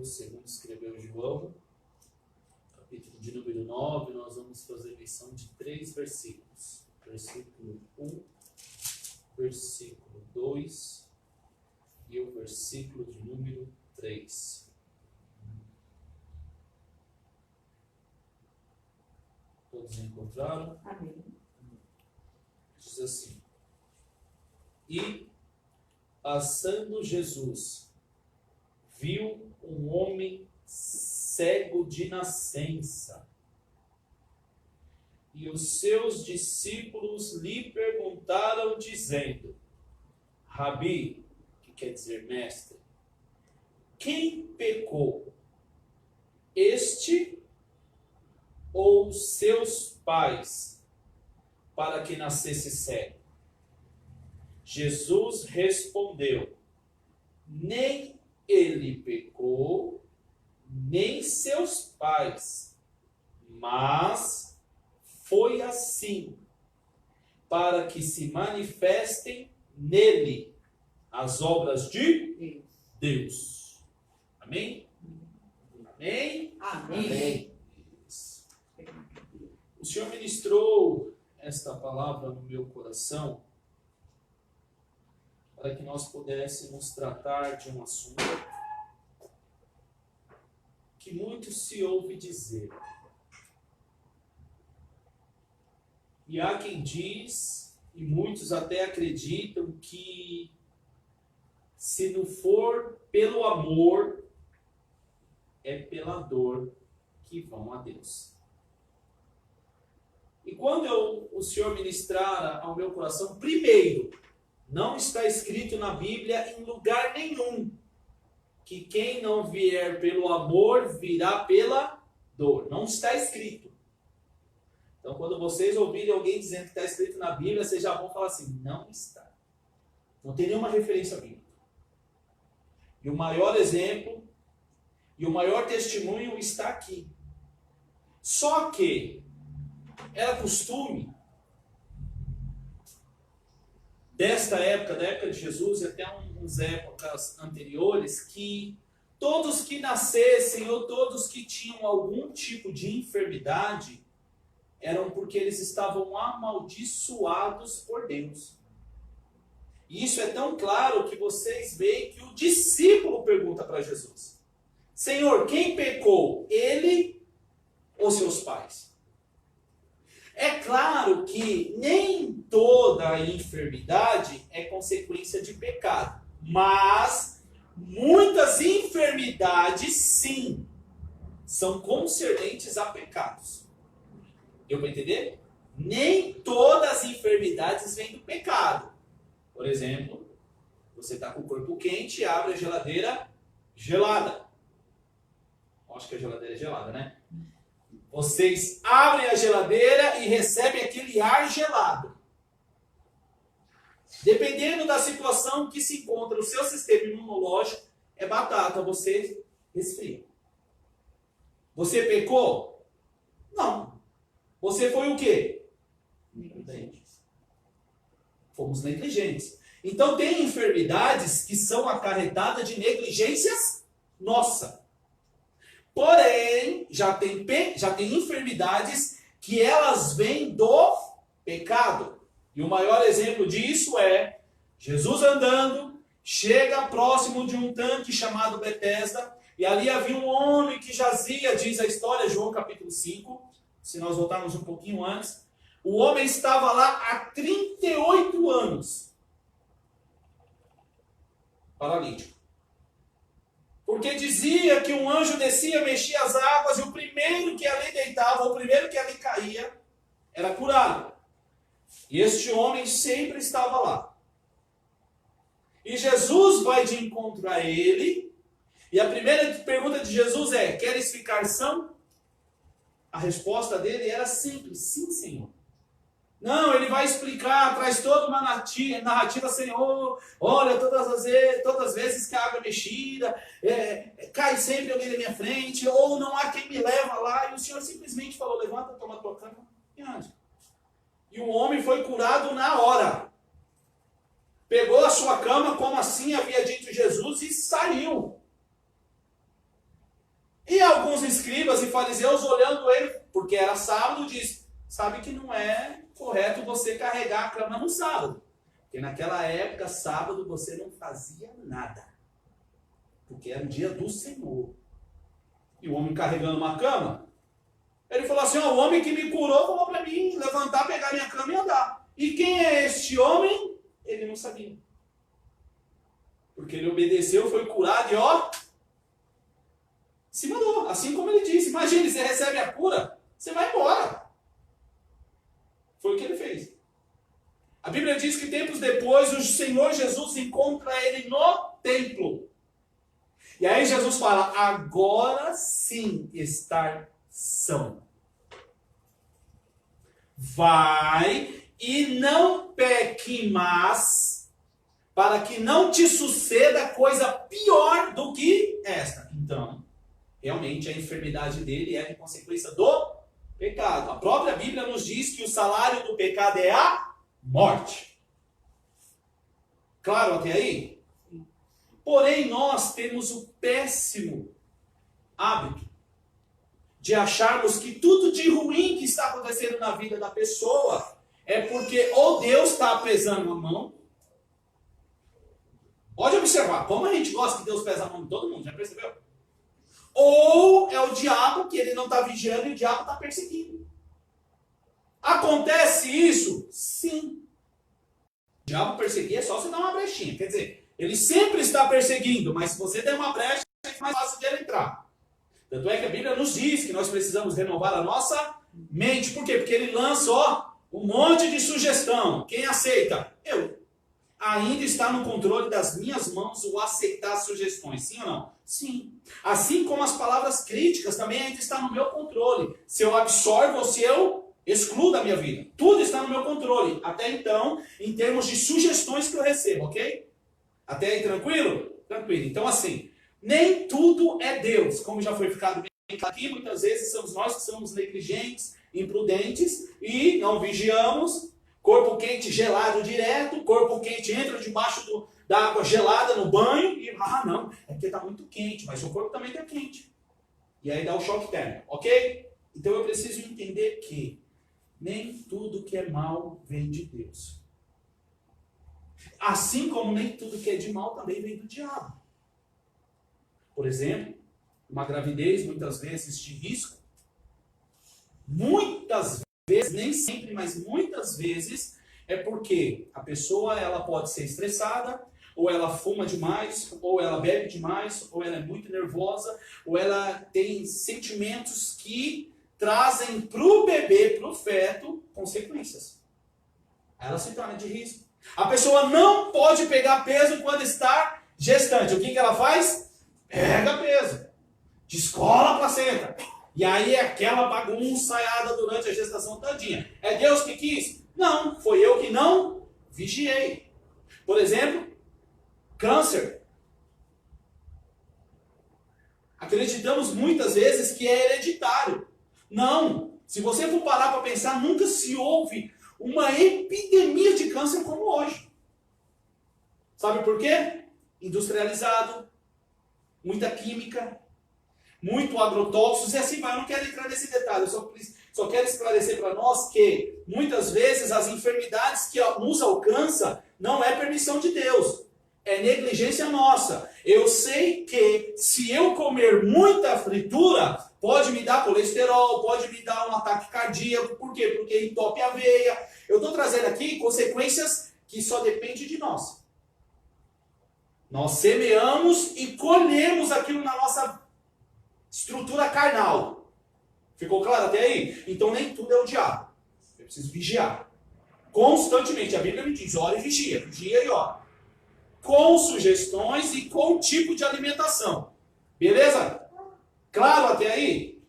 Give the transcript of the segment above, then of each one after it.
Evangelho segundo escreveu João, capítulo de número 9, nós vamos fazer menção de 3 versículos. Versículo 1, versículo 2 e o versículo de número 3. Todos encontraram? Amém. Diz assim: E, passando Jesus, viu um homem cego de nascença. E os seus discípulos lhe perguntaram, dizendo: Rabi, que quer dizer mestre, quem pecou, este ou seus pais, para que nascesse cego? Jesus respondeu: nem ele pecou, nem seus pais, mas foi assim, para que se manifestem nele as obras de Deus. Amém? Amém? Amém. Isso. O Senhor ministrou esta palavra no meu coração para que nós pudéssemos tratar de um assunto que muito se ouve dizer. E há quem diz, e muitos até acreditam, que se não for pelo amor, é pela dor que vão a Deus. E quando o Senhor ministrar ao meu coração, primeiro, não está escrito na Bíblia em lugar nenhum que quem não vier pelo amor virá pela dor. Não está escrito. Então, quando vocês ouvirem alguém dizendo que está escrito na Bíblia, vocês já vão falar assim: não está. Não tem nenhuma referência bíblica. E o maior exemplo e o maior testemunho está aqui. Só que era costume desta época, da época de Jesus e até umas épocas anteriores, que todos que nascessem ou todos que tinham algum tipo de enfermidade eram porque eles estavam amaldiçoados por Deus. E isso é tão claro que vocês veem que o discípulo pergunta para Jesus: Senhor, quem pecou, ele ou seus pais? É claro que nem toda enfermidade é consequência de pecado, mas muitas enfermidades, sim, são concernentes a pecados. Deu para entender? Nem todas as enfermidades vêm do pecado. Por exemplo, você está com o corpo quente e abre a geladeira gelada. Acho que a geladeira é gelada, né? Vocês abrem a geladeira e recebem aquele ar gelado. Dependendo da situação que se encontra o seu sistema imunológico, é batata, você resfria. Você pecou? Não. Você foi o quê? Negligentes. Fomos negligentes. Então tem enfermidades que são acarretadas de negligências nossa. Porém, já tem enfermidades que elas vêm do pecado. E o maior exemplo disso é Jesus andando, chega próximo de um tanque chamado Betesda, e ali havia um homem que jazia, diz a história, João capítulo 5, se nós voltarmos um pouquinho antes. O homem estava lá há 38 anos, paralítico. Porque dizia que um anjo descia, mexia as águas, e o primeiro que ali deitava, o primeiro que ali caía, era curado. E este homem sempre estava lá. E Jesus vai de encontro a ele, e a primeira pergunta de Jesus é: queres ficar são? A resposta dele era simples: sim, Senhor. Não, ele vai explicar, traz toda uma narrativa: Senhor, olha, todas as vezes que a água é mexida, cai sempre alguém na minha frente, ou não há quem me leva lá, e o Senhor simplesmente falou: levanta, toma a tua cama e ande. E o homem foi curado na hora. Pegou a sua cama, como assim havia dito Jesus, e saiu. E alguns escribas e fariseus olhando ele, porque era sábado, diz: sabe que não é correto você carregar a cama no sábado. Porque naquela época, sábado, você não fazia nada. Porque era o dia do Senhor. E o homem carregando uma cama, ele falou assim: ó, o homem que me curou falou para mim levantar, pegar minha cama e andar. E quem é este homem? Ele não sabia. Porque ele obedeceu, foi curado e ó, se mandou. Assim como ele disse: imagine, você recebe a cura, você vai embora. Foi o que ele fez. A Bíblia diz que tempos depois o Senhor Jesus encontra ele no templo. E aí Jesus fala: agora sim estar são. Vai e não peque mais, para que não te suceda coisa pior do que esta. Então, realmente a enfermidade dele é de consequência do pecado. A própria Bíblia nos diz que o salário do pecado é a morte. Claro até aí? Porém, nós temos o péssimo hábito de acharmos que tudo de ruim que está acontecendo na vida da pessoa é porque ou Deus está pesando a mão. Pode observar, como a gente gosta que Deus pesa a mão de todo mundo, já percebeu? Ou é o diabo, que ele não está vigiando e o diabo está perseguindo. Acontece isso? Sim. O diabo perseguir é só você dar uma brechinha. Quer dizer, ele sempre está perseguindo, mas se você der uma brecha, é mais fácil de ele entrar. Tanto é que a Bíblia nos diz que nós precisamos renovar a nossa mente. Por quê? Porque ele lança, um monte de sugestão. Quem aceita? Eu. Ainda está no controle das minhas mãos o aceitar sugestões, sim ou não? Sim. Assim como as palavras críticas também ainda está no meu controle. Se eu absorvo ou se eu excluo da minha vida. Tudo está no meu controle. Até então, em termos de sugestões que eu recebo, ok? Até aí tranquilo? Tranquilo. Então assim, nem tudo é Deus. Como já foi ficado bem claro aqui, muitas vezes somos nós que somos negligentes, imprudentes e não vigiamos. Corpo quente, gelado direto. Corpo quente entra debaixo da água gelada no banho. E, não, é porque está muito quente. Mas o corpo também está quente. E aí dá o choque térmico, ok? Então eu preciso entender que nem tudo que é mal vem de Deus. Assim como nem tudo que é de mal também vem do diabo. Por exemplo, uma gravidez muitas vezes de risco. Muitas vezes, nem sempre, mas muitas vezes, é porque a pessoa ela pode ser estressada, ou ela fuma demais, ou ela bebe demais, ou ela é muito nervosa, ou ela tem sentimentos que trazem para o bebê, para o feto, consequências. Ela se torna de risco. A pessoa não pode pegar peso quando está gestante. O que ela faz? Pega peso. Descola a placenta. E aí é aquela bagunçaiada durante a gestação todinha. É Deus que quis? Não, foi eu que não vigiei. Por exemplo, câncer. Acreditamos muitas vezes que é hereditário. Não. Se você for parar para pensar, nunca se houve uma epidemia de câncer como hoje. Sabe por quê? Industrializado, muita química, muito agrotóxicos e assim vai. Eu não quero entrar nesse detalhe, eu só quero esclarecer para nós que muitas vezes as enfermidades que nos alcançam não é permissão de Deus, é negligência nossa. Eu sei que se eu comer muita fritura, pode me dar colesterol, pode me dar um ataque cardíaco. Por quê? Porque entope a veia. Eu estou trazendo aqui consequências que só dependem de nós. Nós semeamos e colhemos aquilo na nossa estrutura carnal. Ficou claro até aí? Então nem tudo é o diabo. Eu preciso vigiar. Constantemente. A Bíblia me diz, ora e vigia. Vigia e ora. Com sugestões e com tipo de alimentação. Beleza? Claro até aí?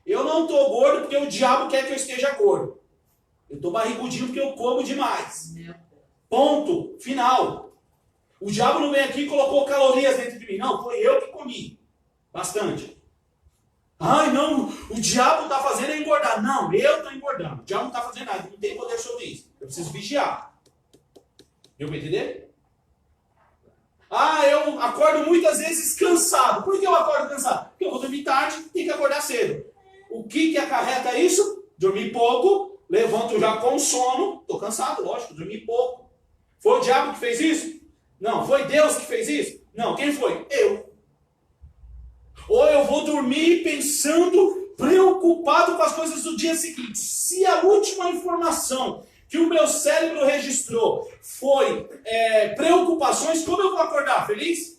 Eu não estou gordo porque o diabo quer que eu esteja gordo. Eu estou barrigudinho porque eu como demais. Ponto. Final. O diabo não vem aqui e colocou calorias dentro de mim. Não, foi eu que comi. Bastante. Ai, não, o diabo está fazendo eu engordar. Não, eu estou engordando. O diabo não está fazendo nada. Não tem poder sobre isso. Eu preciso vigiar. Deu para entender? Ah, eu acordo muitas vezes cansado. Por que eu acordo cansado? Porque eu vou dormir tarde, tenho que acordar cedo. O que acarreta isso? Dormir pouco, levanto já com sono, estou cansado, lógico, dormi pouco. Foi o diabo que fez isso? Não. Foi Deus que fez isso? Não. Quem foi? Eu. Ou eu vou dormir pensando, preocupado com as coisas do dia seguinte. Se a última informação que o meu cérebro registrou foi preocupações, como eu vou acordar? Feliz?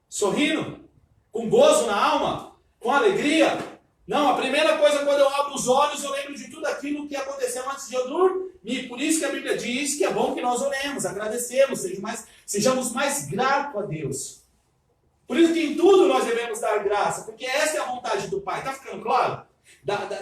Sorrindo? Com gozo na alma? Com alegria? Não, a primeira coisa, quando eu abro os olhos, eu lembro de tudo aquilo que aconteceu antes de eu dormir. Por isso que a Bíblia diz que é bom que nós oremos, agradecemos, sejamos mais gratos a Deus. Por isso que em tudo nós devemos dar graça, porque essa é a vontade do Pai. Está ficando claro?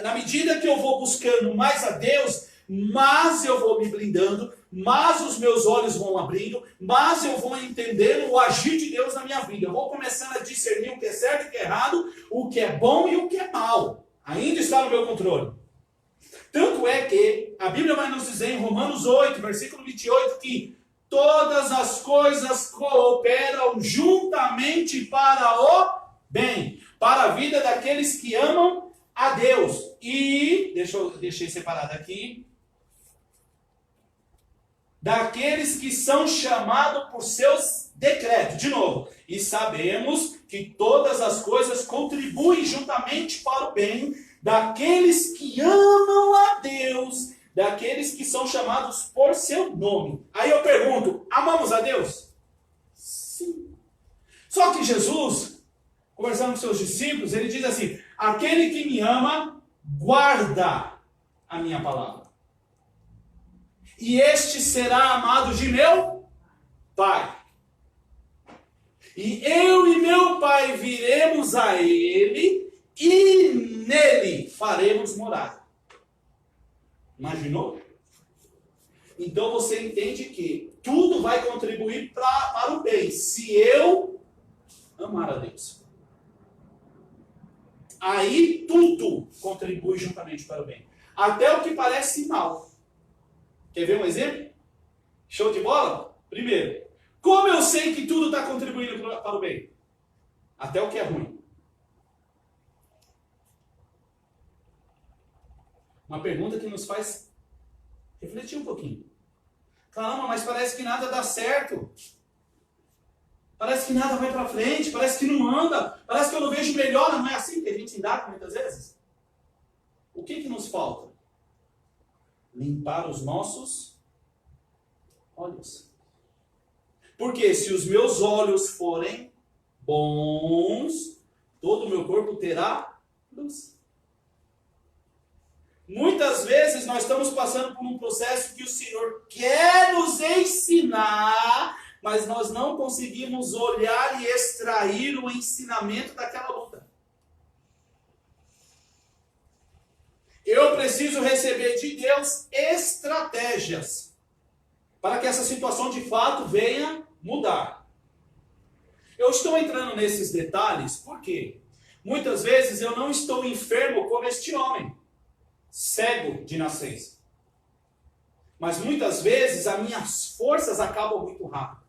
Na medida que eu vou buscando mais a Deus, mais eu vou me blindando, mais os meus olhos vão abrindo, mais eu vou entendendo o agir de Deus na minha vida. Eu vou começando a discernir o que é certo e o que é errado, o que é bom e o que é mal. Ainda está no meu controle. Tanto é que a Bíblia vai nos dizer em Romanos 8, versículo 28, que todas as coisas cooperam juntamente para o bem, para a vida daqueles que amam a Deus. E, deixei separado aqui, daqueles que são chamados por seus decretos. De novo, e sabemos que todas as coisas contribuem juntamente para o bem daqueles que amam a Deus, daqueles que são chamados por seu nome. Aí eu pergunto, amamos a Deus? Sim. Só que Jesus, conversando com seus discípulos, ele diz assim, aquele que me ama, guarda a minha palavra. E este será amado de meu Pai. E eu e meu Pai viremos a ele e nele faremos morada. Imaginou? Então você entende que tudo vai contribuir para o bem, se eu amar a Deus. Aí tudo contribui juntamente para o bem. Até o que parece mal. Quer ver um exemplo? Show de bola? Primeiro, como eu sei que tudo está contribuindo para o bem? Até o que é ruim. Uma pergunta que nos faz refletir um pouquinho. Caramba, mas parece que nada dá certo. Parece que nada vai para frente, parece que não anda, parece que eu não vejo melhora. Não é assim que a gente indaga muitas vezes? O que nos falta? Limpar os nossos olhos. Porque se os meus olhos forem bons, todo o meu corpo terá luz. Muitas vezes nós estamos passando por um processo que o Senhor quer nos ensinar, mas nós não conseguimos olhar e extrair o ensinamento daquela luta. Eu preciso receber de Deus estratégias para que essa situação de fato venha mudar. Eu estou entrando nesses detalhes porque muitas vezes eu não estou enfermo como este homem, cego de nascença. Mas muitas vezes as minhas forças acabam muito rápido.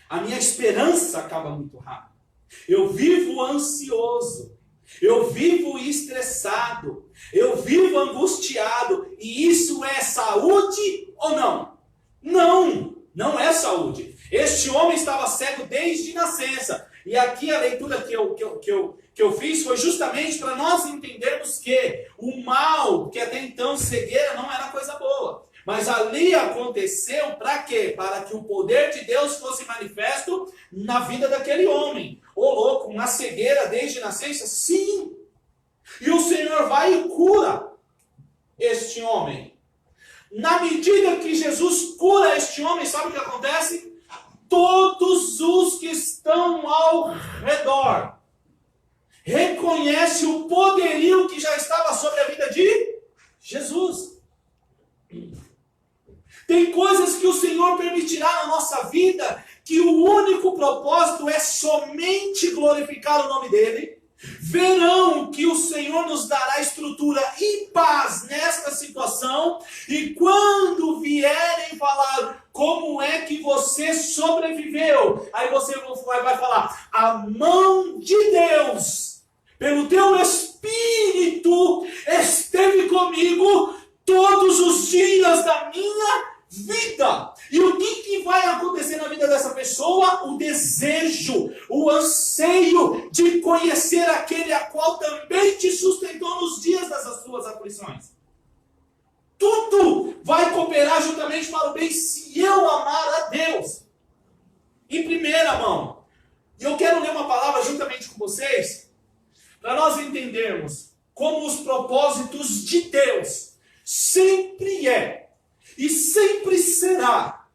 A minha esperança acaba muito rápido. Eu vivo ansioso. Eu vivo estressado, eu vivo angustiado, e isso é saúde ou não? Não, não é saúde. Este homem estava cego desde nascença, e aqui a leitura que eu fiz foi justamente para nós entendermos que o mal, que até então cegueira, não era coisa boa. Mas ali aconteceu para quê? Para que o poder de Deus fosse manifesto na vida daquele homem. Ô louco, uma cegueira desde nascença? Sim! E o Senhor vai e cura este homem. Na medida que Jesus cura este homem, sabe o que acontece? Todos os que estão ao redor reconhecem o poderio que já estava sobre a vida de Jesus. Tem coisas que o Senhor permitirá na nossa vida, que o único propósito é somente glorificar o nome dEle. Verão que o Senhor nos dará estrutura e paz nesta situação, e quando vierem falar como é que você sobreviveu? Aí você vai falar, a mão de Deus, pelo teu Espírito, esteve comigo todos os dias da minha vida. E o que vai acontecer na vida dessa pessoa? O desejo, o anseio de conhecer aquele a qual também te sustentou nos dias das suas aflições. Tudo vai cooperar juntamente para o bem se eu amar a Deus. Em primeira mão, e eu quero ler uma palavra juntamente com vocês, para nós entendermos como os propósitos de Deus sempre é e sempre será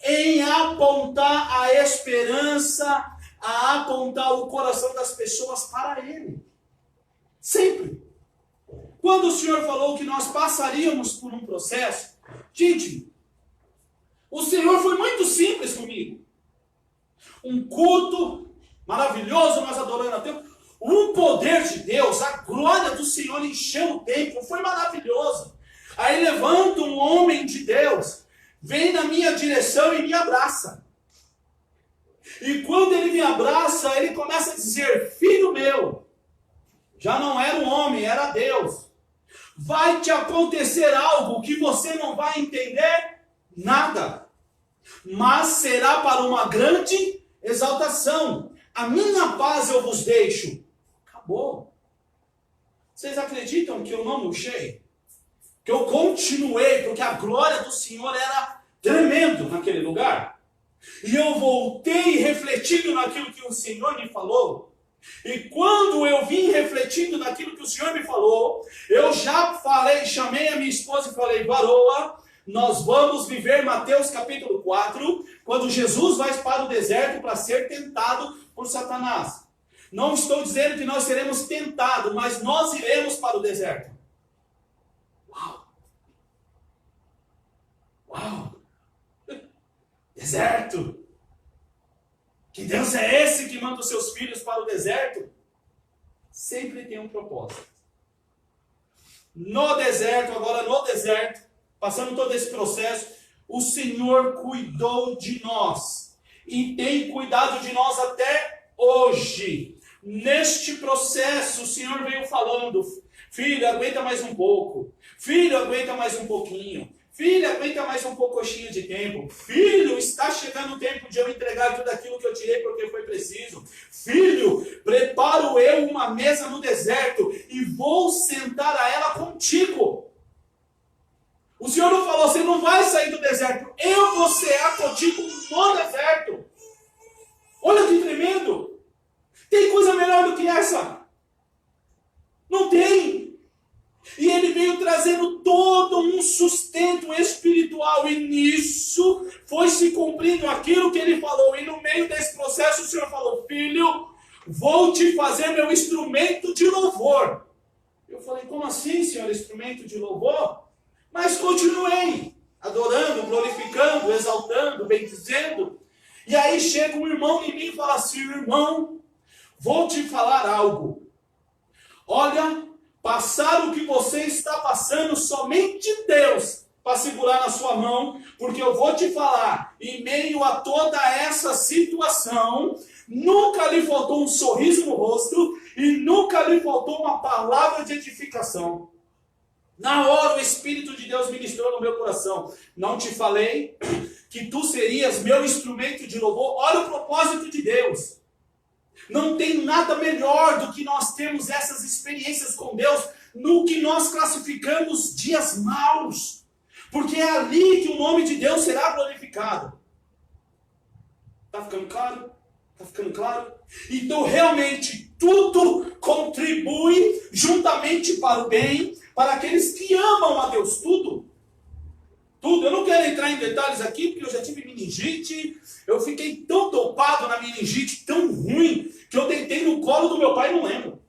em apontar a esperança, a apontar o coração das pessoas para Ele. Sempre. Quando o Senhor falou que nós passaríamos por um processo, gente, o Senhor foi muito simples comigo. Um culto maravilhoso, nós adorando a Deus. Um poder de Deus, a glória do Senhor encheu o templo, foi maravilhoso. Aí levanta um homem de Deus, vem na minha direção e me abraça. E quando ele me abraça, ele começa a dizer, filho meu, já não era um homem, era Deus. Vai te acontecer algo que você não vai entender nada, mas será para uma grande exaltação. A minha paz eu vos deixo. Acabou. Vocês acreditam que eu não murchei? Que eu continuei, porque a glória do Senhor era tremendo naquele lugar? E eu voltei refletindo naquilo que o Senhor me falou. E quando eu vim refletindo naquilo que o Senhor me falou, eu já falei, chamei a minha esposa e falei, varoa, nós vamos viver Mateus capítulo 4, quando Jesus vai para o deserto para ser tentado por Satanás. Não estou dizendo que nós seremos tentados, mas nós iremos para o deserto. Uau! Uau! Deserto! Que Deus é esse que manda os seus filhos para o deserto? Sempre tem um propósito. No deserto, passando todo esse processo, o Senhor cuidou de nós. E tem cuidado de nós até hoje. Neste processo, o Senhor veio falando, filho, aguenta mais um pouco. Filho, aguenta mais um pouquinho. Filho, aguenta mais um pouquinho de tempo. Filho, está chegando o tempo de eu entregar tudo aquilo que eu tirei porque foi preciso. Filho, preparo eu uma mesa no deserto e vou sentar a ela contigo. O Senhor não falou, você não vai sair do deserto. Eu vou cear contigo no deserto. Olha que tremendo. Tem coisa melhor do que essa? Não tem. E ele veio trazendo todo um sustento espiritual. E nisso foi se cumprindo aquilo que ele falou. E no meio desse processo o Senhor falou, filho, vou te fazer meu instrumento de louvor. Eu falei, como assim, Senhor, instrumento de louvor? Mas continuei adorando, glorificando, exaltando, bendizendo. E aí chega um irmão em mim e fala assim, irmão, vou te falar algo. Olha, passar o que você está passando, somente Deus para segurar na sua mão, porque eu vou te falar, em meio a toda essa situação, nunca lhe faltou um sorriso no rosto e nunca lhe faltou uma palavra de edificação. Na hora o Espírito de Deus ministrou no meu coração. Não te falei que tu serias meu instrumento de louvor? Olha o propósito de Deus. Não tem nada melhor do que nós termos essas experiências com Deus no que nós classificamos dias maus. Porque é ali que o nome de Deus será glorificado. Está ficando claro? Está ficando claro? Então realmente tudo contribui juntamente para o bem, para aqueles que amam a Deus. Tudo. Tudo. Eu não quero entrar em detalhes aqui, porque eu já tive meningite. Eu fiquei tão dopado na meningite, tão ruim, que eu deitei no colo do meu pai e não lembro.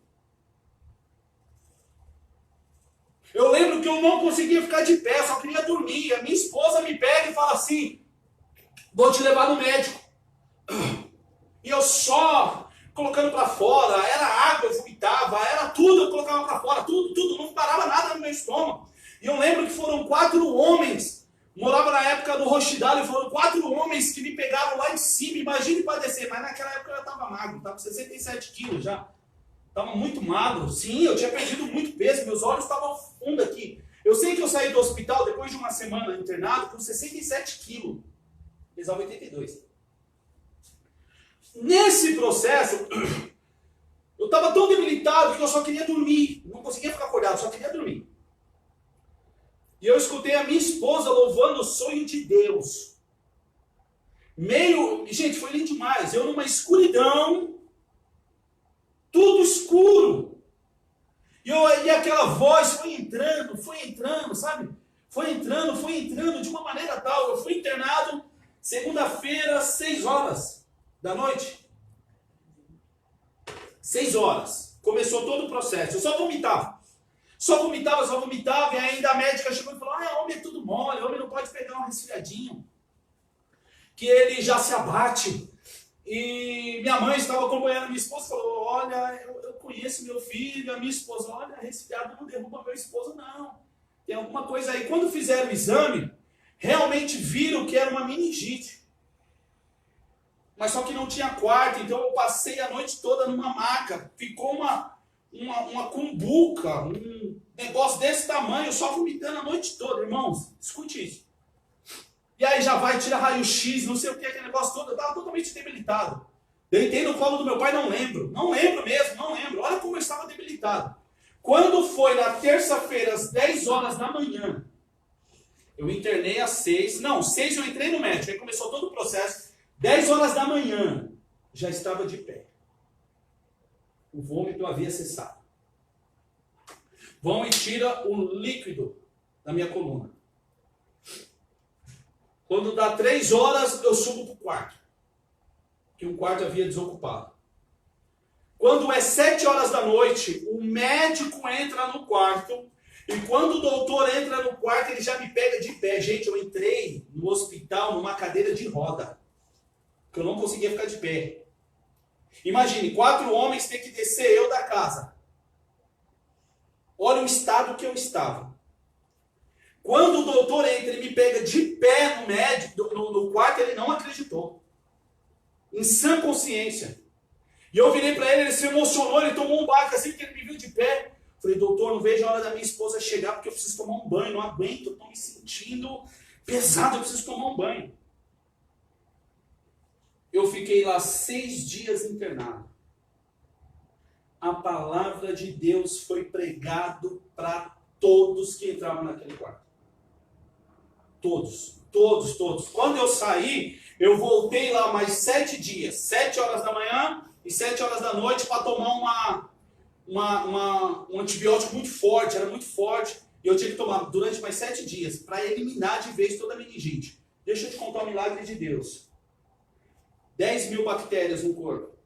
Eu lembro que eu não conseguia ficar de pé, só queria dormir. A minha esposa me pega e fala assim, vou te levar no médico. E eu só colocando para fora, era água, eu vomitava, era tudo, eu colocava para fora, tudo, não parava nada no meu estômago. E eu lembro que foram 4 homens Morava na época do Rochidale, foram 4 homens que me pegaram lá em cima, imagine para descer, mas naquela época eu já estava magro, estava com 67 quilos já. Estava muito magro, sim, eu tinha perdido muito peso, meus olhos estavam fundo aqui. Eu sei que eu saí do hospital depois de uma semana internado com 67 quilos, pesava 82. Nesse processo, eu estava tão debilitado que eu só queria dormir, não conseguia ficar acordado, só queria dormir. E eu escutei a minha esposa louvando o sonho de Deus. Gente, foi lindo demais, eu numa escuridão, tudo escuro. E aquela voz foi entrando, sabe? Foi entrando de uma maneira tal. Eu fui internado segunda-feira, 6 horas da noite. 6 horas. Começou todo o processo. Eu só vomitava, e ainda a médica chegou e falou, homem é tudo mole, homem não pode pegar um resfriadinho, que ele já se abate. E minha mãe estava acompanhando a minha esposa e falou, olha, eu conheço meu filho, a minha esposa, olha, resfriado não derruba meu esposo não, tem alguma coisa aí. Quando fizeram o exame, realmente viram que era uma meningite, mas só que não tinha quarto, então eu passei a noite toda numa maca, ficou uma cumbuca, um negócio desse tamanho, só vomitando a noite toda, irmãos, escute isso. E aí já vai, tira raio-x, não sei o que, aquele negócio todo, eu estava totalmente debilitado. Deitei no colo do meu pai, não lembro mesmo, olha como eu estava debilitado. Quando foi na terça-feira, às 10 horas da manhã, eu internei às 6 eu entrei no médico, aí começou todo o processo, 10 horas da manhã, já estava de pé. O vômito havia cessado. Vão e tira o líquido da minha coluna. Quando dá 3 horas, eu subo para o quarto. Que um quarto havia desocupado. Quando é 7 horas da noite, o médico entra no quarto. E quando o doutor entra no quarto, ele já me pega de pé. Gente, eu entrei no hospital numa cadeira de roda. Que eu não conseguia ficar de pé. Imagine, 4 homens têm que descer eu da casa. Olha o estado que eu estava. Quando o doutor entra e me pega de pé no médico, no quarto, ele não acreditou. Em sã consciência. E eu virei para ele se emocionou, ele tomou um baque assim que ele me viu de pé. Falei, doutor, não vejo a hora da minha esposa chegar porque eu preciso tomar um banho, não aguento, eu estou me sentindo pesado, eu preciso tomar um banho. Eu fiquei lá 6 dias internado. A palavra de Deus foi pregado para todos que entravam naquele quarto. Todos. Quando eu saí, eu voltei lá mais 7 dias, 7 horas da manhã e 7 horas da noite para tomar um antibiótico muito forte, era muito forte, e eu tinha que tomar durante mais 7 dias para eliminar de vez toda a meningite. Deixa eu te contar o milagre de Deus. 10 mil bactérias no corpo.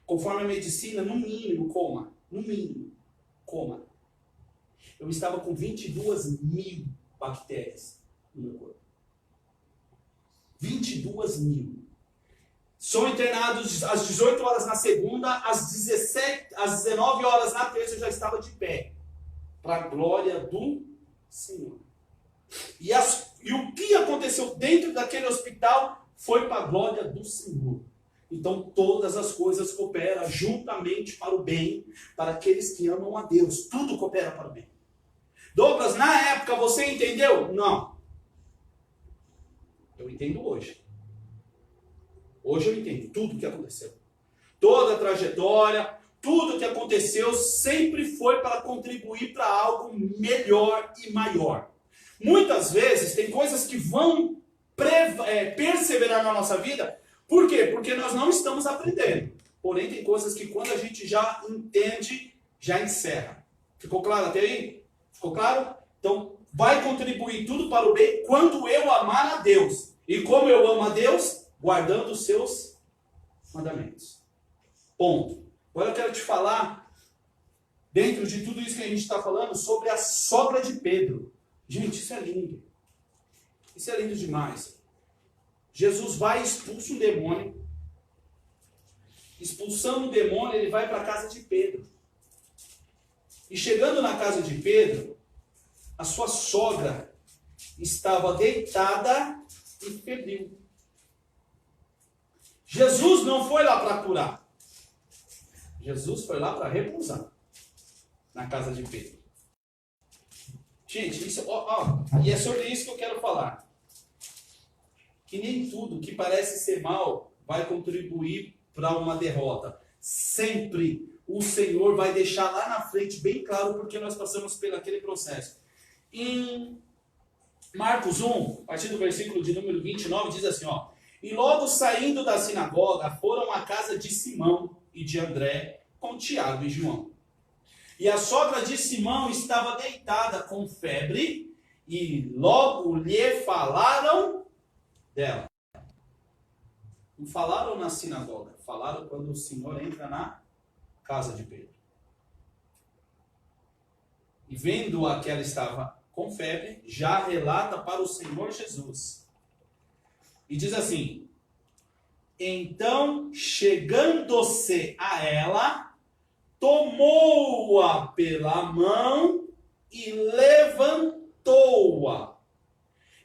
Conforme a medicina, no mínimo, coma. Eu estava com 22 mil bactérias no meu corpo. 22 mil. Sou internado às 18 horas na segunda, às 19 horas na terça eu já estava de pé. Para a glória do Senhor. E o que aconteceu dentro daquele hospital foi para a glória do Senhor. Então todas as coisas cooperam juntamente para o bem, para aqueles que amam a Deus. Tudo coopera para o bem. Douglas, na época você entendeu? Não. Eu entendo hoje. Hoje eu entendo tudo o que aconteceu. Toda a trajetória, tudo o que aconteceu sempre foi para contribuir para algo melhor e maior. Muitas vezes tem coisas que vão perseverar na nossa vida. Por quê? Porque nós não estamos aprendendo. Porém, tem coisas que quando a gente já entende, já encerra. Ficou claro até aí? Ficou claro? Então, vai contribuir tudo para o bem quando eu amar a Deus. E como eu amo a Deus? Guardando os seus mandamentos. Ponto. Agora eu quero te falar, dentro de tudo isso que a gente está falando, sobre a sogra de Pedro. Gente, isso é lindo. Isso é lindo demais. Jesus vai e expulsa um demônio. Expulsando o demônio, ele vai para a casa de Pedro. E chegando na casa de Pedro, a sua sogra estava deitada e febril. Jesus não foi lá para curar. Jesus foi lá para repousar na casa de Pedro. Gente, isso, e é sobre isso que eu quero falar. Que nem tudo que parece ser mal vai contribuir para uma derrota. Sempre o Senhor vai deixar lá na frente bem claro porque nós passamos por aquele processo. Em Marcos 1, a partir do versículo de número 29, diz assim, ó: e logo saindo da sinagoga, foram à casa de Simão e de André, com Tiago e João. E a sogra de Simão estava deitada com febre, e logo lhe falaram dela. Não falaram na sinagoga, falaram quando o Senhor entra na casa de Pedro. E vendo-a que ela estava com febre, já relata para o Senhor Jesus. E diz assim: então, chegando-se a ela, tomou-a pela mão e levantou-a.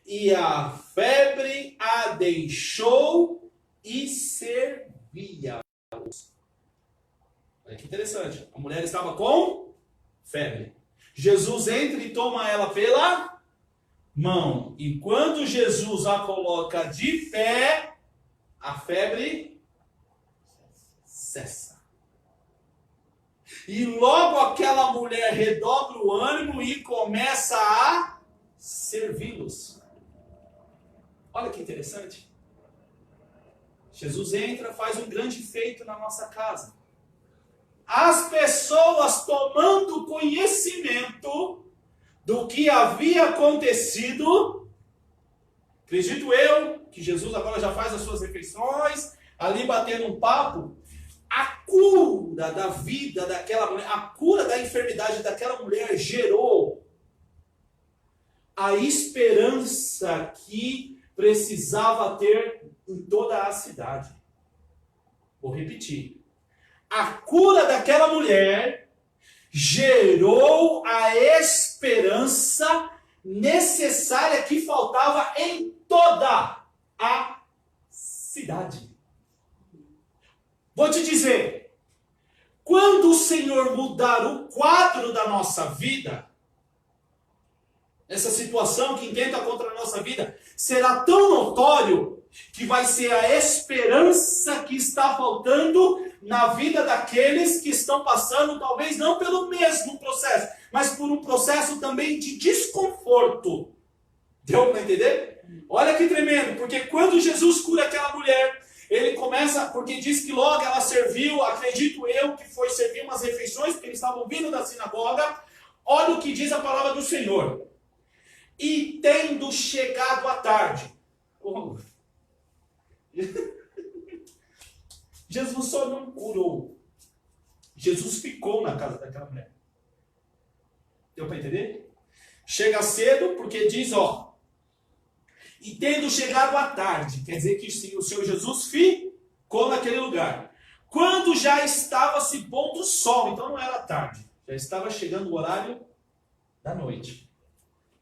E a febre a deixou e servia-os. Olha que interessante. A mulher estava com febre. Jesus entra e toma ela pela mão. E quando Jesus a coloca de pé, a febre cessa. E logo aquela mulher redobra o ânimo e começa a servi-los. Olha que interessante. Jesus entra, faz um grande feito na nossa casa. As pessoas tomando conhecimento do que havia acontecido, acredito eu, que Jesus agora já faz as suas refeições, ali batendo um papo, a cura da vida daquela mulher, a cura da enfermidade daquela mulher gerou a esperança que precisava ter em toda a cidade. Vou repetir. A cura daquela mulher gerou a esperança necessária que faltava em toda a cidade. Vou te dizer, quando o Senhor mudar o quadro da nossa vida, essa situação que intenta contra a nossa vida, será tão notório que vai ser a esperança que está faltando na vida daqueles que estão passando, talvez não pelo mesmo processo, mas por um processo também de desconforto. Deu para entender? Olha que tremendo, porque quando Jesus cura aquela mulher, ele começa, porque diz que logo ela serviu, acredito eu, que foi servir umas refeições, porque eles estavam vindo da sinagoga. Olha o que diz a palavra do Senhor. E tendo chegado à tarde. Oh. Jesus só não curou. Jesus ficou na casa daquela mulher. Deu para entender? Chega cedo, porque diz, ó. E tendo chegado à tarde, quer dizer que o Senhor Jesus ficou naquele lugar. Quando já estava se pondo o sol, então não era tarde, já estava chegando o horário da noite.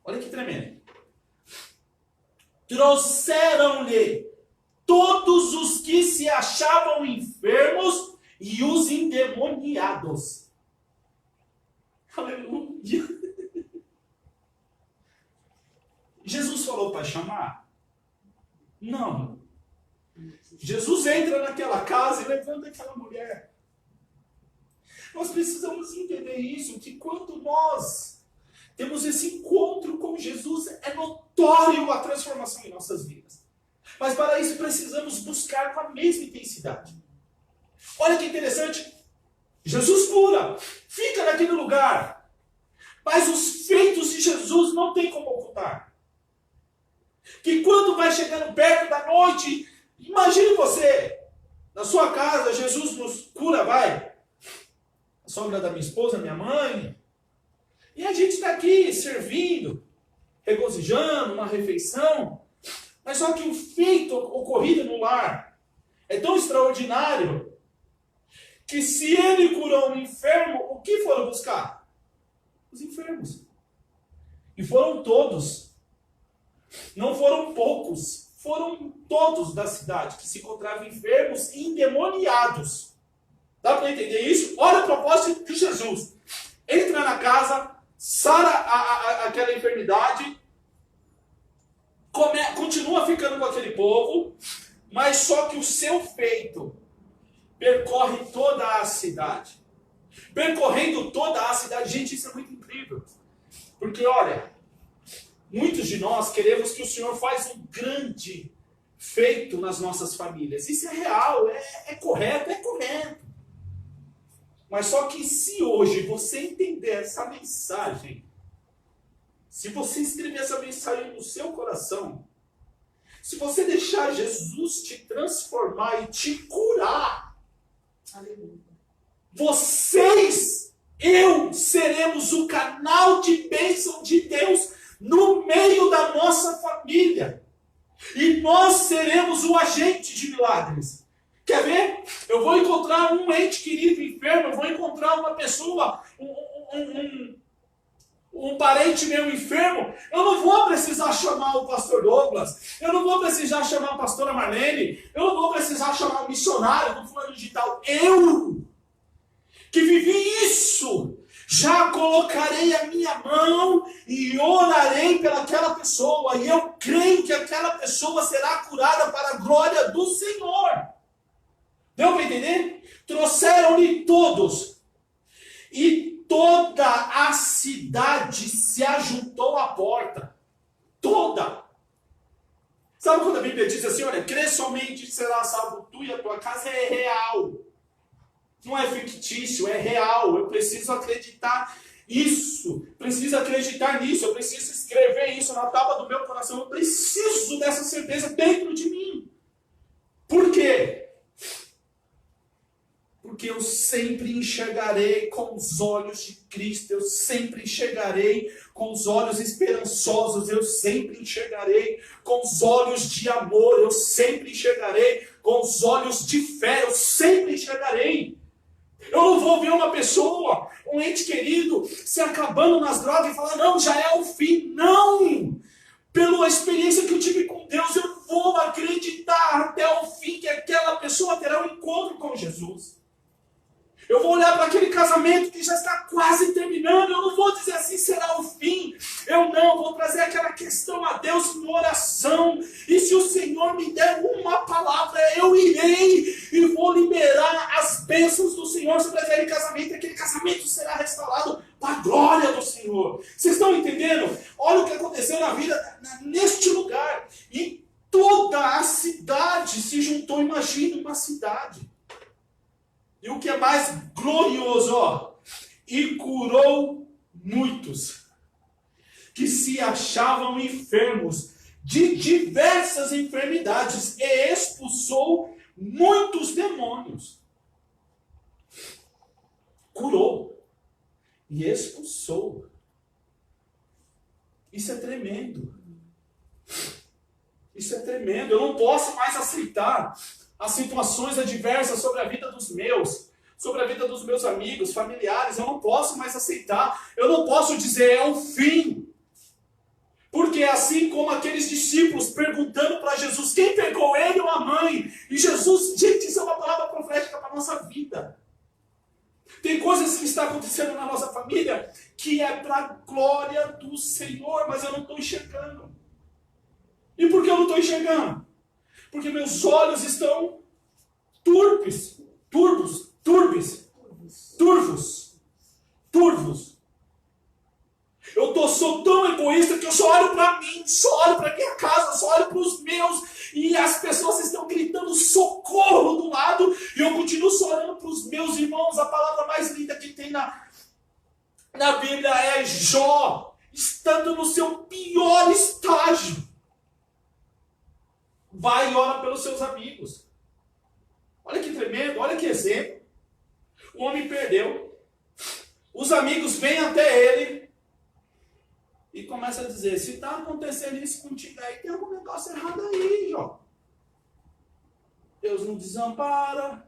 Olha que tremendo. Trouxeram-lhe todos os que se achavam enfermos e os endemoniados. Aleluia. Jesus falou para chamar? Não. Jesus entra naquela casa e levanta aquela mulher. Nós precisamos entender isso, que quando nós temos esse encontro com Jesus, é notório a transformação em nossas vidas. Mas para isso precisamos buscar com a mesma intensidade. Olha que interessante. Jesus cura, fica naquele lugar. Mas os feitos de Jesus não tem como ocultar. Que quando vai chegando perto da noite, imagine você, na sua casa, Jesus nos cura, vai. A sogra da minha esposa, minha mãe. E a gente está aqui servindo, regozijando, uma refeição. Mas só que o feito ocorrido no lar é tão extraordinário que se ele curou um enfermo, o que foram buscar? Os enfermos. E foram todos. Não foram poucos, foram todos da cidade que se encontravam enfermos e endemoniados. Dá para entender isso? Olha o propósito de Jesus. Entra na casa, sara aquela enfermidade, continua ficando com aquele povo, mas só que o seu feito percorre toda a cidade. Percorrendo toda a cidade. Gente, isso é muito incrível. Porque, olha, muitos de nós queremos que o Senhor faça um grande feito nas nossas famílias. Isso é real, é correto, é correto. Mas só que se hoje você entender essa mensagem, se você escrever essa mensagem no seu coração, se você deixar Jesus te transformar e te curar, aleluia, vocês, eu, seremos o canal de bênção de Deus no meio da nossa família. E nós seremos o agente de milagres. Quer ver? Eu vou encontrar um ente querido enfermo, eu vou encontrar uma pessoa, um parente meu enfermo, eu não vou precisar chamar o pastor Douglas, eu não vou precisar chamar a pastora Marlene, eu não vou precisar chamar o missionário do fulano de tal. Eu, que vivi isso, já colocarei a minha mão e orarei pelaquela pessoa, e eu creio que aquela pessoa será curada para a glória do Senhor. Deu para entender? Trouxeram-lhe todos, e toda a cidade se ajuntou à porta. Toda. Sabe quando a Bíblia diz assim, olha, crê somente será salvo tu e a tua casa? É real. Não é fictício, é real. Eu preciso acreditar isso. Preciso acreditar nisso. Eu preciso escrever isso na tábua do meu coração. Eu preciso dessa certeza dentro de mim. Por quê? Porque eu sempre enxergarei com os olhos de Cristo, eu sempre enxergarei com os olhos esperançosos, eu sempre enxergarei com os olhos de amor, eu sempre enxergarei com os olhos de fé, eu sempre enxergarei. Eu não vou ver uma pessoa, um ente querido, se acabando nas drogas e falar, não, já é o fim. Não! Pela experiência que eu tive com Deus, eu vou acreditar até o fim que aquela pessoa terá um encontro com Jesus. Eu vou olhar para aquele casamento que já está quase terminando. Eu não vou dizer assim, será o fim. Eu vou trazer aquela questão a Deus em oração. E se o Senhor me der uma palavra, eu irei e vou liberar as bênçãos do Senhor sobre aquele casamento. Aquele casamento será restaurado para a glória do Senhor. Vocês estão entendendo? Olha o que aconteceu na vida, neste lugar. E toda a cidade se juntou. Imagina uma cidade. E o que é mais glorioso, e curou muitos que se achavam enfermos de diversas enfermidades e expulsou muitos demônios. Curou e expulsou. Isso é tremendo. Isso é tremendo. Eu não posso mais aceitar as situações adversas sobre a vida dos meus, sobre a vida dos meus amigos, familiares. Eu não posso mais aceitar. Eu não posso dizer é o fim. Porque assim como aqueles discípulos perguntando para Jesus, quem pegou ele ou a mãe? E Jesus, gente, isso é uma palavra profética para a nossa vida. Tem coisas que estão acontecendo na nossa família que é para a glória do Senhor, mas eu não estou enxergando. E por que eu não estou enxergando? Porque meus olhos estão turvos. Eu sou tão egoísta que eu só olho para mim, só olho para minha casa, só olho para os meus. E as pessoas estão gritando socorro do lado. E eu continuo só olhando para os meus irmãos. A palavra mais linda que tem na Bíblia é Jó, estando no seu pior estágio. Vai e ora pelos seus amigos. Olha que tremendo, olha que exemplo. O homem perdeu. Os amigos vêm até ele e começam a dizer, se está acontecendo isso contigo aí, tem algum negócio errado aí, Jó. Deus não desampara.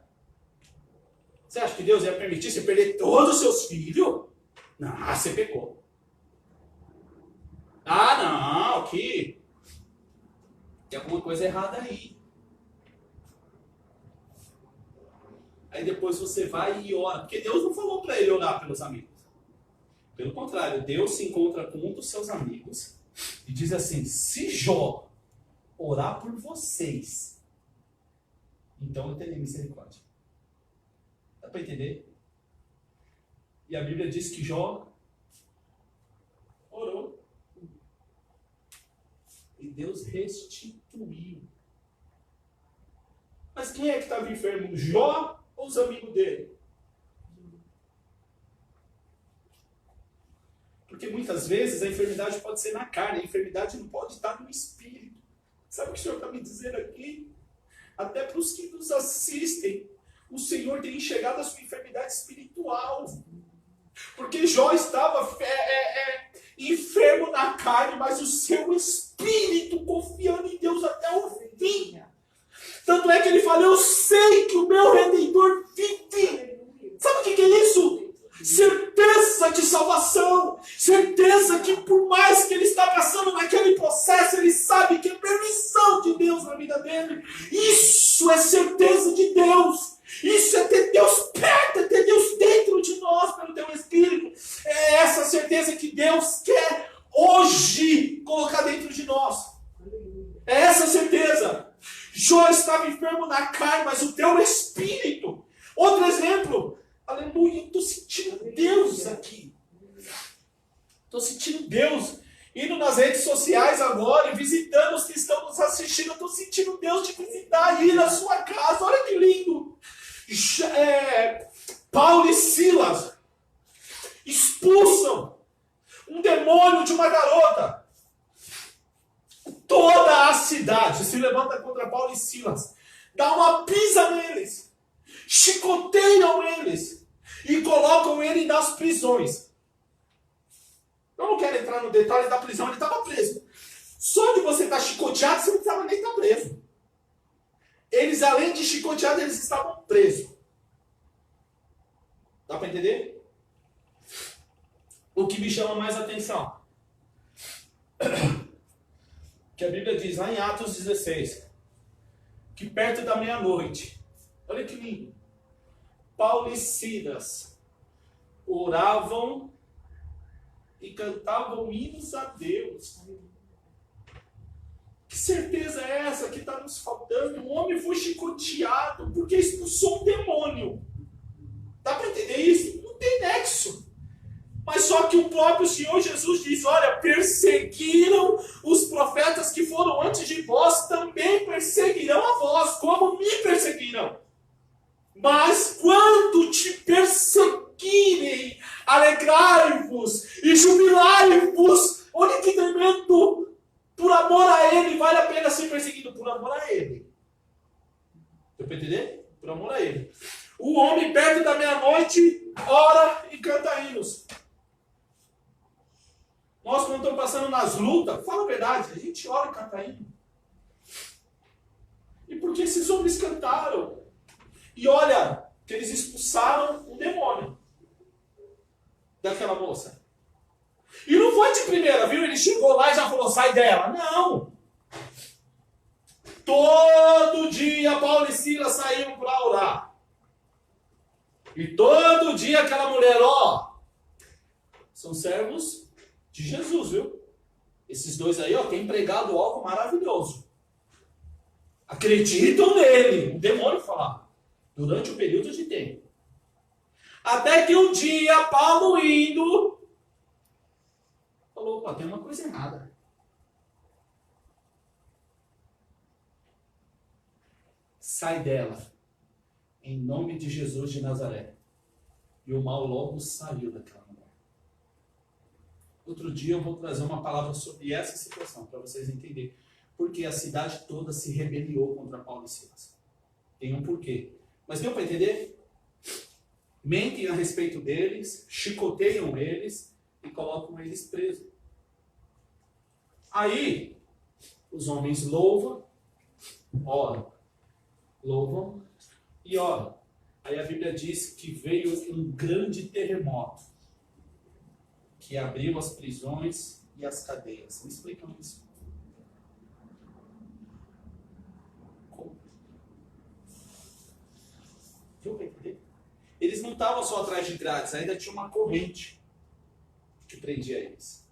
Você acha que Deus ia permitir você perder todos os seus filhos? Não, você pecou. Ah, não, que Tem alguma coisa errada aí. Aí depois você vai e ora. Porque Deus não falou para ele orar pelos amigos. Pelo contrário, Deus se encontra com um dos seus amigos e diz assim: se Jó orar por vocês, então eu terei misericórdia. Dá para entender? E a Bíblia diz que Jó orou. E Deus restituiu. Mas quem é que estava enfermo? Jó ou os amigos dele? Porque muitas vezes a enfermidade pode ser na carne, a enfermidade não pode estar no espírito. Sabe o que o Senhor está me dizendo aqui? Até para os que nos assistem, o Senhor tem enxergado a sua enfermidade espiritual. Porque Jó estava enfermo na carne, mas o seu espírito confiando em Deus até o fim. Tanto é que ele fala: eu sei que o meu Redentor vive. Sabe o que é isso? Certeza de salvação. Certeza que por mais que ele está passando naquele processo, ele sabe que é permissão de Deus na vida dele. Isso é certeza de Deus. Isso é ter Deus perto, é ter Deus dentro de nós pelo teu Espírito. É essa certeza que Deus quer hoje colocar dentro de nós. É essa certeza. Jó estava enfermo na carne, mas o teu Espírito. Outro exemplo. Aleluia, eu estou sentindo Deus aqui. Estou sentindo Deus. Indo nas redes sociais agora e visitando os que estão nos assistindo. Eu estou sentindo Deus te visitar aí na sua casa. Olha que lindo. Paulo e Silas expulsam um demônio de uma garota. Toda a cidade se levanta contra Paulo e Silas. Dá uma pisa neles. Chicoteiam eles. E colocam ele nas prisões. Eu não quero entrar no detalhe da prisão. Ele estava preso. Só de você estar chicoteado, você não precisava nem estar preso. Eles, além de chicoteados, eles estavam presos. Dá para entender? O que me chama mais atenção, que a Bíblia diz lá em Atos 16, que perto da meia-noite, olha que lindo, Paulo e Silas oravam e cantavam hinos a Deus. Que certeza é essa que está nos faltando? O homem foi chicoteado porque expulsou um demônio. Dá para entender isso? Não tem nexo. Mas só que o próprio Senhor Jesus diz: olha, perseguiram os profetas que foram antes de vós, também perseguirão a vós, como me perseguiram. Mas quando te perseguirem, alegrai-vos e jubilai-vos. Olha que tremendo! Por amor a Ele, vale a pena ser perseguido por amor a Ele. Deu para entender? Por amor a Ele. O homem perto da meia-noite ora e canta hinos. Nós, quando estamos passando nas lutas, fala a verdade, a gente ora e canta hino. E por que esses homens cantaram? E olha, que eles expulsaram um demônio daquela moça. E não foi de primeira, viu? Ele chegou lá e já falou: sai dela. Não! Todo dia Paulo e Silas saíram para orar. E todo dia aquela mulher, são servos de Jesus, viu? Esses dois aí, tem pregado algo maravilhoso. Acreditam nele. O demônio falava. Durante um período de tempo. Até que um dia, Paulo indo, falou: opa, tem uma coisa errada. Sai dela. Em nome de Jesus de Nazaré. E o mal logo saiu daquela mulher. Outro dia eu vou trazer uma palavra sobre essa situação, para vocês entenderem. Porque a cidade toda se rebeliou contra Paulo e Silas. Tem um porquê. Mas deu para entender? Mentem a respeito deles, chicoteiam eles e colocam eles presos. Aí, os homens louvam, oram. Louvam e oram. Aí a Bíblia diz que veio um grande terremoto que abriu as prisões e as cadeias. Me explicam isso. estavam só atrás de grades, ainda tinha uma corrente que prendia eles.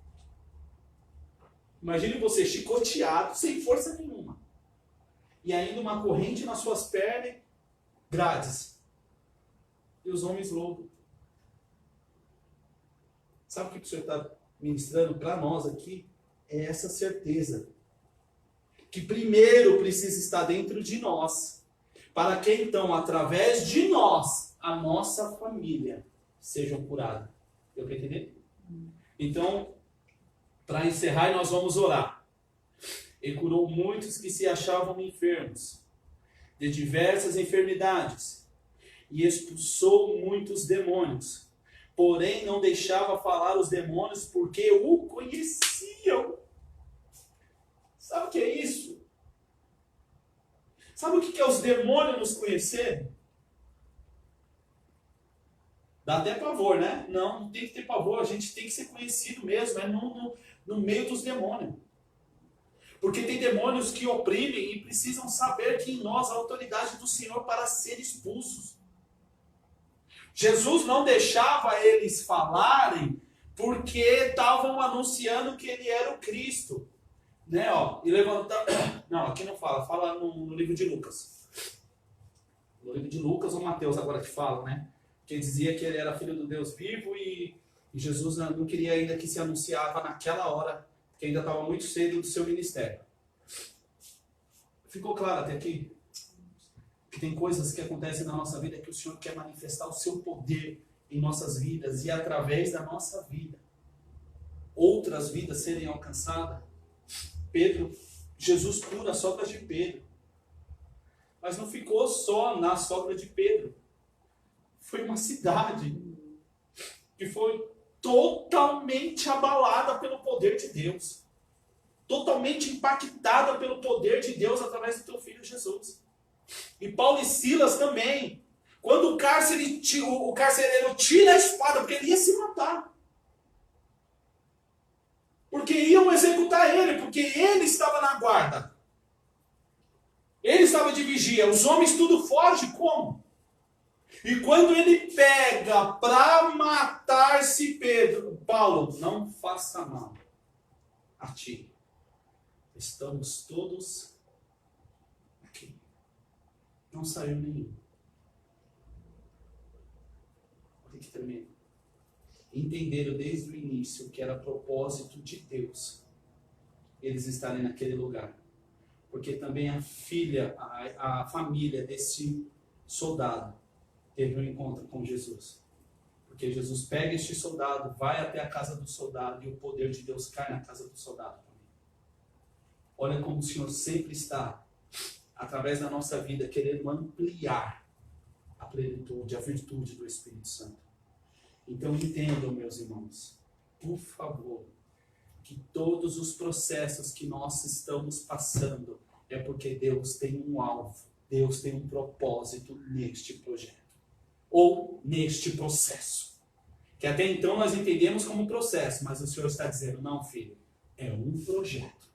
Imagine você chicoteado, sem força nenhuma. E ainda uma corrente nas suas pernas, grades. E os homens loucos. Sabe o que o Senhor está ministrando para nós aqui? É essa certeza. Que primeiro precisa estar dentro de nós. Para que então, através de nós, a nossa família seja curada. Deu para entender? Então, para encerrar, nós vamos orar. E curou muitos que se achavam enfermos, de diversas enfermidades, e expulsou muitos demônios. Porém, não deixava falar os demônios, porque o conheciam. Sabe o que é isso? Sabe o que é os demônios nos conhecerem? Dá até pavor, né? Não tem que ter pavor, a gente tem que ser conhecido mesmo, né? No meio dos demônios. Porque tem demônios que oprimem e precisam saber que em nós há a autoridade do Senhor para ser expulsos. Jesus não deixava eles falarem porque estavam anunciando que ele era o Cristo. Né? Ó, e levantar. Não, aqui não fala, fala no livro de Lucas. No livro de Lucas ou Mateus agora que fala, né? Que dizia que ele era filho do Deus vivo e Jesus não queria ainda que se anunciava naquela hora, que ainda estava muito cedo do seu ministério. Ficou claro até aqui? Que tem coisas que acontecem na nossa vida que o Senhor quer manifestar o seu poder em nossas vidas e através da nossa vida. Outras vidas serem alcançadas. Jesus cura a sogra de Pedro. Mas não ficou só na sogra de Pedro. Foi uma cidade que foi totalmente abalada pelo poder de Deus. Totalmente impactada pelo poder de Deus através do teu filho Jesus. E Paulo e Silas também. Quando o carcereiro tira a espada, porque ele ia se matar. Porque iam executar ele, porque ele estava na guarda. Ele estava de vigia. Os homens tudo fogem, como? E quando ele pega para matar-se Paulo, não faça mal a ti. Estamos todos aqui. Não saiu nenhum. Olha que tremendo. Entenderam desde o início que era propósito de Deus eles estarem naquele lugar. Porque também a família desse soldado teve um encontro com Jesus. Porque Jesus pega este soldado, vai até a casa do soldado e o poder de Deus cai na casa do soldado também. Olha como o Senhor sempre está, através da nossa vida, querendo ampliar a plenitude, a virtude do Espírito Santo. Então entendam, meus irmãos, por favor, que todos os processos que nós estamos passando é porque Deus tem um alvo, Deus tem um propósito neste projeto, ou neste processo. Que até então nós entendemos como processo, mas o Senhor está dizendo, não, filho, é um projeto.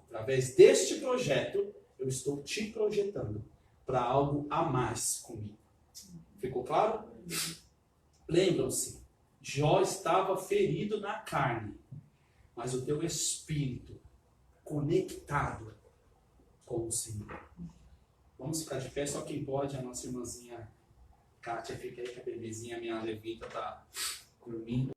Através deste projeto, eu estou te projetando para algo a mais comigo. Ficou claro? Lembram-se, Jó estava ferido na carne, mas o teu espírito conectado com o Senhor. Vamos ficar de pé, só quem pode, a nossa irmãzinha Kátia fica aí, que a bebezinha, minha levita, está dormindo.